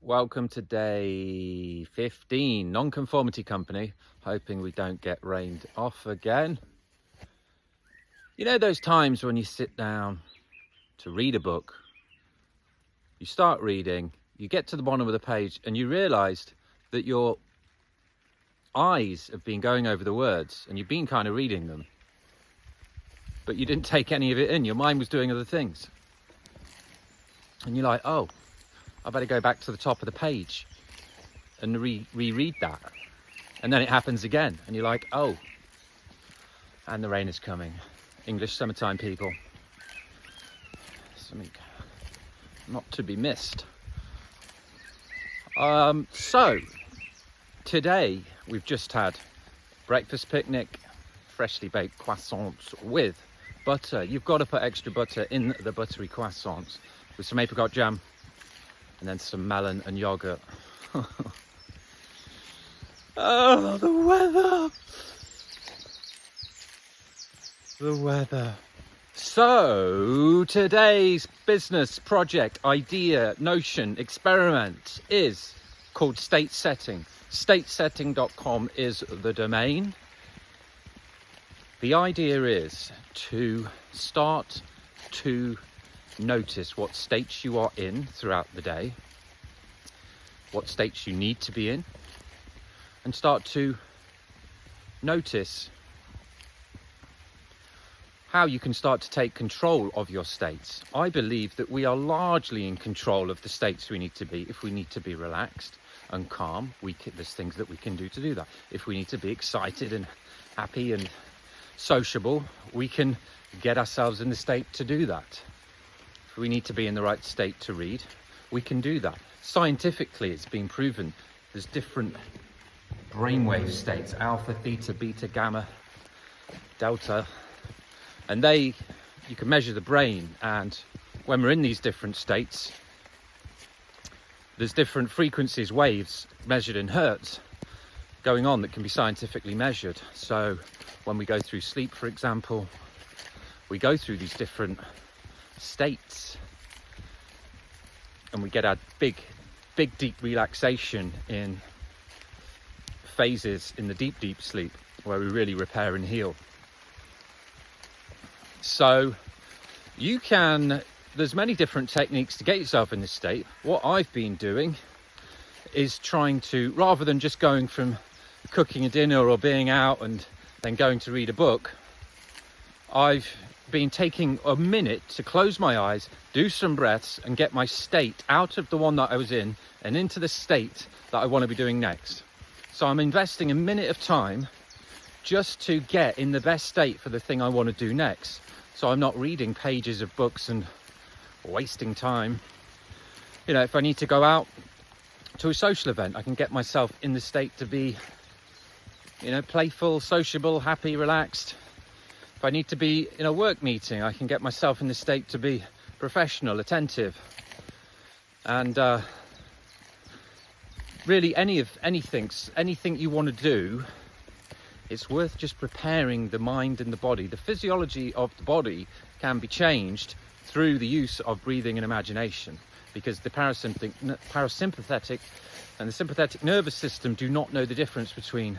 Welcome to day 15, non-conformity company. Hoping we don't get rained off again. You know those times when you sit down to read a book, you start reading, you get to the bottom of the page and you realised that your eyes have been going over the words and you've been kind of reading them, but you didn't take any of it in. Your mind was doing other things. And you're like, oh, I better go back to the top of the page and reread that. And then it happens again. And you're like, oh, and the rain is coming. English summertime people. Something not to be missed. So, today we've just had breakfast picnic, freshly baked croissants with butter. You've got to put extra butter in the buttery croissants with some apricot jam. And then some melon and yogurt. Oh, the weather! The weather. So, today's business project, idea, notion, experiment is called state setting. Statesetting.com is the domain. The idea is to start to notice what states you are in throughout the day, what states you need to be in, and start to notice how you can start to take control of your states. I believe that we are largely in control of the states we need to be. If we need to be relaxed and calm, there's things that we can do to do that. If we need to be excited and happy and sociable, we can get ourselves in the state to do that. We need to be in the right state to read, we can do that. Scientifically, it's been proven there's different brainwave states, alpha, theta, beta, gamma, delta, and you can measure the brain, and when we're in these different states, there's different frequencies, waves measured in hertz going on that can be scientifically measured. So when we go through sleep, for example, we go through these different states and we get our big deep relaxation in phases in the deep sleep where we really repair and heal. So there's many different techniques to get yourself in this state. What I've been doing is trying to, rather than just going from cooking a dinner or being out and then going to read a book, I've been taking a minute to close my eyes, do some breaths, and get my state out of the one that I was in and into the state that I want to be doing next. So I'm investing a minute of time just to get in the best state for the thing I want to do next. So I'm not reading pages of books and wasting time. You know, if I need to go out to a social event, I can get myself in the state to be, playful, sociable, happy, relaxed. If I need to be in a work meeting, I can get myself in the state to be professional, attentive. And really anything you want to do, it's worth just preparing the mind and the body. The physiology of the body can be changed through the use of breathing and imagination, because the parasympathetic and the sympathetic nervous system do not know the difference between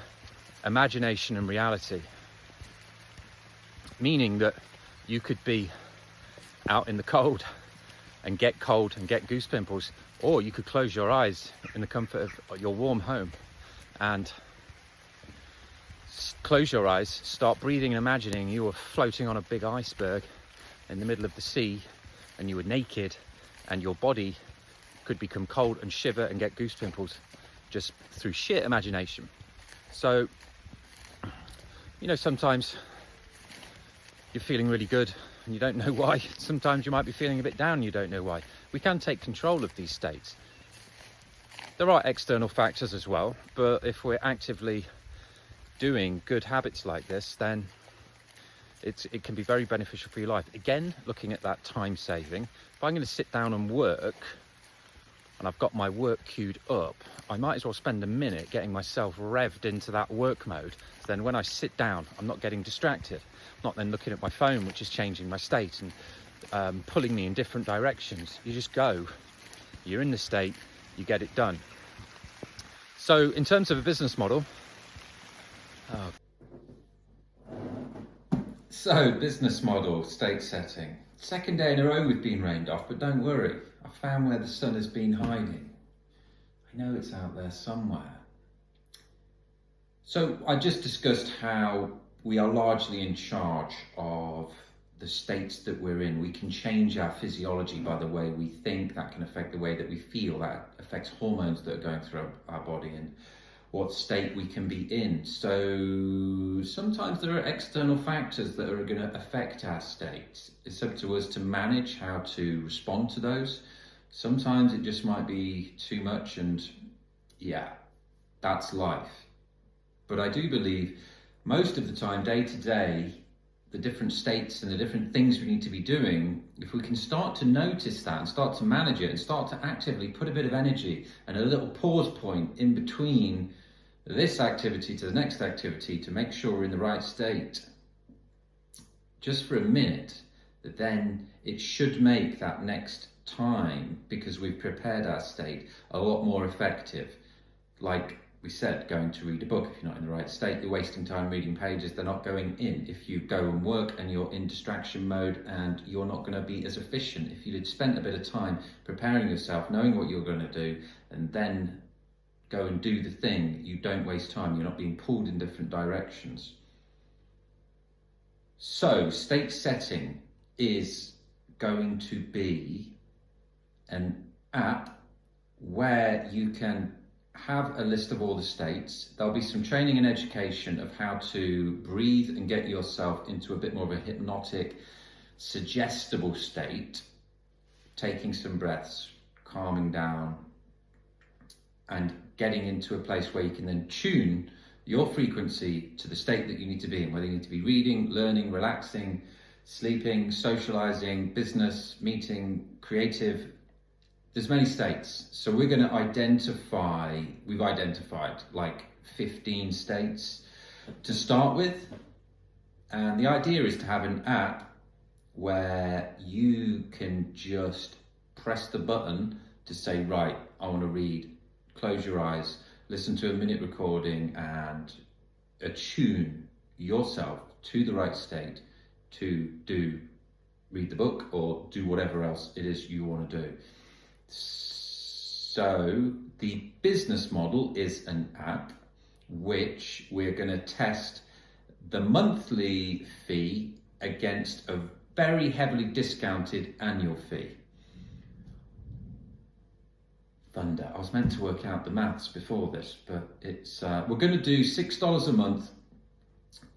imagination and reality. Meaning that you could be out in the cold and get goose pimples, or you could close your eyes in the comfort of your warm home and close your eyes, start breathing and imagining you were floating on a big iceberg in the middle of the sea and you were naked, and your body could become cold and shiver and get goose pimples just through sheer imagination. So, sometimes you're feeling really good and you don't know why. Sometimes you might be feeling a bit down and you don't know why. We can take control of these states. There are external factors as well, but if we're actively doing good habits like this, then it can be very beneficial for your life. Again, looking at that time saving, if I'm going to sit down and work and I've got my work queued up, I might as well spend a minute getting myself revved into that work mode. So then when I sit down, I'm not getting distracted. I'm not then looking at my phone, which is changing my state and pulling me in different directions. You just go, you're in the state, you get it done. So in terms of a business model, business model, state setting. Second day in a row we've been rained off, but don't worry, I found where the sun has been hiding. I know it's out there somewhere. So I just discussed how we are largely in charge of the states that we're in. We can change our physiology by the way we think. That can affect the way that we feel. That affects hormones that are going through our body and what state we can be in. So sometimes there are external factors that are going to affect our state. It's up to us to manage how to respond to those. Sometimes it just might be too much, and yeah, that's life. But I do believe most of the time, day to day, the different states and the different things we need to be doing, if we can start to notice that and start to manage it and start to actively put a bit of energy and a little pause point in between this activity to the next activity to make sure we're in the right state, just for a minute, then it should make that next time, because we've prepared our state, a lot more effective. Like we said, going to read a book, if you're not in the right state, you're wasting time reading pages, they're not going in. If you go and work and you're in distraction mode, and you're not going to be as efficient. If you'd spent a bit of time preparing yourself, knowing what you're going to do, and then go and do the thing, you don't waste time, you're not being pulled in different directions. So state setting is going to be an app where you can have a list of all the states. There'll be some training and education of how to breathe and get yourself into a bit more of a hypnotic, suggestible state, taking some breaths, calming down, and getting into a place where you can then tune your frequency to the state that you need to be in, whether you need to be reading, learning, relaxing, sleeping, socializing, business, meeting, creative. There's many states. So we're going to we've identified like 15 states to start with. And the idea is to have an app where you can just press the button to say, right, I want to read. Close your eyes, listen to a minute recording, and attune yourself to the right state to read the book or do whatever else it is you want to do. So the business model is an app which we're going to test the monthly fee against a very heavily discounted annual fee. Thunder. I was meant to work out the maths before this, but it's we're going to do $6 a month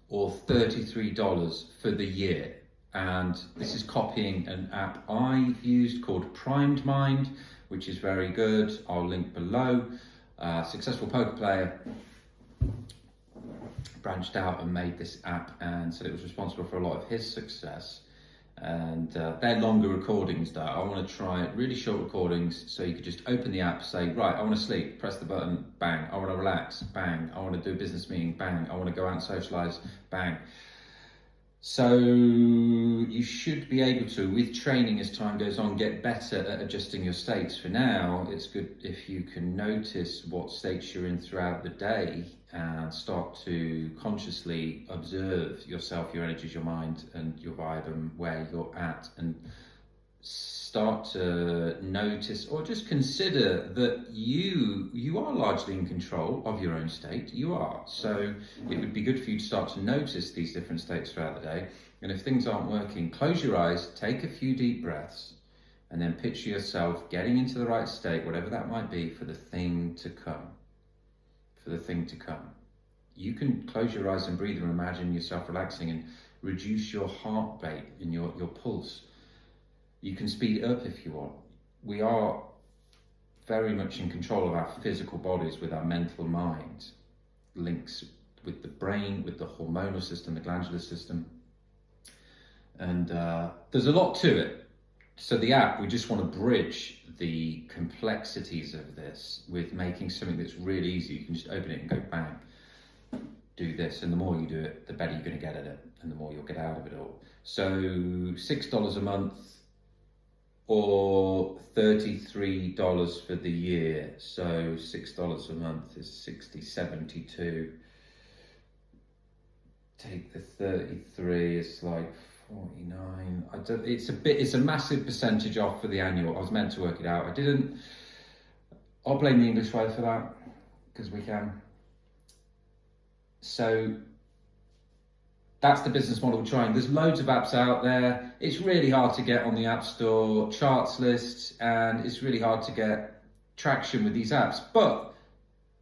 or $33 for the year. And this is copying an app I've used called Primed Mind, which is very good. I'll link below. Successful poker player branched out and made this app, and said it was responsible for a lot of his success. And they're longer recordings though. I want to try really short recordings, so you could just open the app, say, right, I want to sleep, press the button, bang. I want to relax, bang. I want to do a business meeting, bang. I want to go out and socialize, bang. So you should be able to, with training as time goes on, get better at adjusting your states. For now, it's good if you can notice what states you're in throughout the day and start to consciously observe yourself, your energies, your mind and your vibe and where you're at, and start to notice or just consider that you are largely in control of your own state. You are. So it would be good for you to start to notice these different states throughout the day. And if things aren't working, close your eyes, take a few deep breaths, and then picture yourself getting into the right state, whatever that might be, for the thing to come. For the thing to come. You can close your eyes and breathe and imagine yourself relaxing and reduce your heart rate and your pulse. You can speed it up if you want. We are very much in control of our physical bodies with our mental mind. Links with the brain, with the hormonal system, the glandular system. And there's a lot to it. So the app, we just want to bridge the complexities of this with making something that's really easy. You can just open it and go bang, do this. And the more you do it, the better you're going to get at it, and the more you'll get out of it all. So $6 a month, or $33 for the year. So $6 a month is 60, 72. Take the 33, it's like 49. It's a massive percentage off for the annual. I was meant to work it out. I didn't. I'll blame the English way for that, because we can. So that's the business model we're trying. There's loads of apps out there. It's really hard to get on the App Store charts lists, and it's really hard to get traction with these apps. But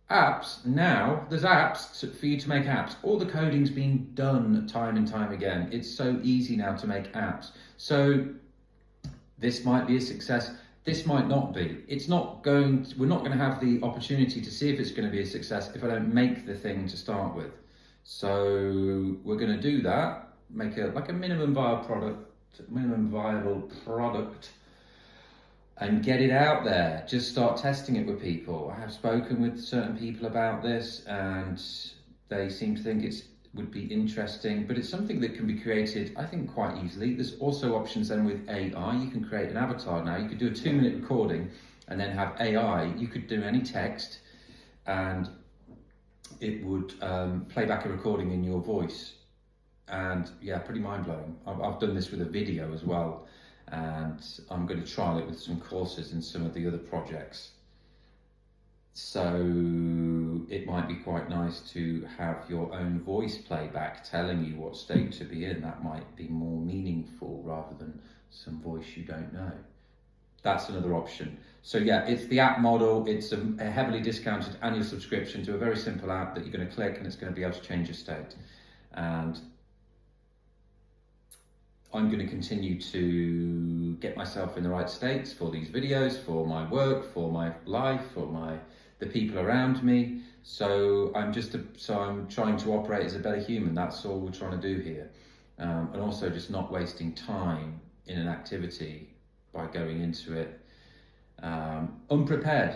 apps now, there's apps for you to make apps. All the coding's been done time and time again. It's so easy now to make apps. So this might be a success. This might not be. We're not going to have the opportunity to see if it's going to be a success if I don't make the thing to start with. So we're going to do that, make a minimum viable product, and get it out there. Just start testing it with people. I have spoken with certain people about this, and they seem to think it would be interesting, but it's something that can be created, I think, quite easily. There's also options then with AI. You can create an avatar now. You could do a 2-minute recording and then have AI. You could do any text and it would play back a recording in your voice. And yeah, pretty mind-blowing. I've done this with a video as well, and I'm going to trial it with some courses in some of the other projects. So it might be quite nice to have your own voice playback telling you what state to be in. That might be more meaningful rather than some voice you don't know. That's another option. So yeah, it's the app model. It's a heavily discounted annual subscription to a very simple app that you're going to click and it's going to be able to change your state. And I'm going to continue to get myself in the right states for these videos, for my work, for my life, for the people around me. So I'm trying to operate as a better human. That's all we're trying to do here. And also just not wasting time in an activity by going into it unprepared.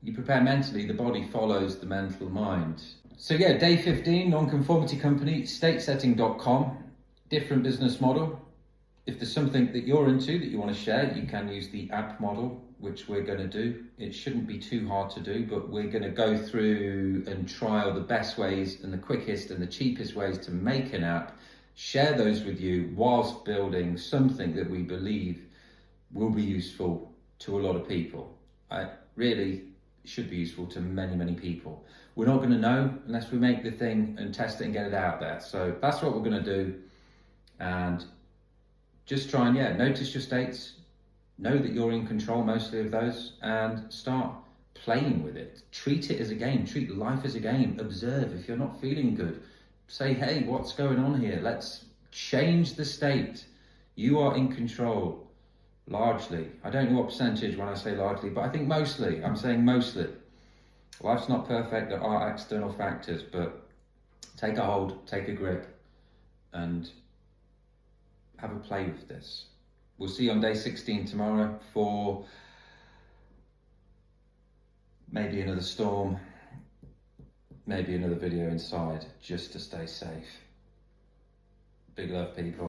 You prepare mentally, the body follows the mental mind. So yeah, day 15, non-conformity company, statesetting.com. Different business model. If there's something that you're into that you want to share, you can use the app model, which we're going to do. It shouldn't be too hard to do, but we're going to go through and trial the best ways and the quickest and the cheapest ways to make an app, share those with you whilst building something that we believe will be useful to a lot of people. Really should be useful to many, many people. We're not going to know unless we make the thing and test it and get it out there. So that's what we're going to do. And just try and notice your states, know that you're in control mostly of those, and start playing with it. Treat it as a game, treat life as a game. Observe. If you're not feeling good, say, hey, what's going on here? Let's change the state. You are in control, largely. I don't know what percentage when I say largely, but I think mostly. I'm saying mostly. Life's not perfect, there are external factors, but take a hold, take a grip, and have a play with this. We'll see you on day 16 tomorrow for maybe another storm, maybe another video inside, just to stay safe. Big love, people.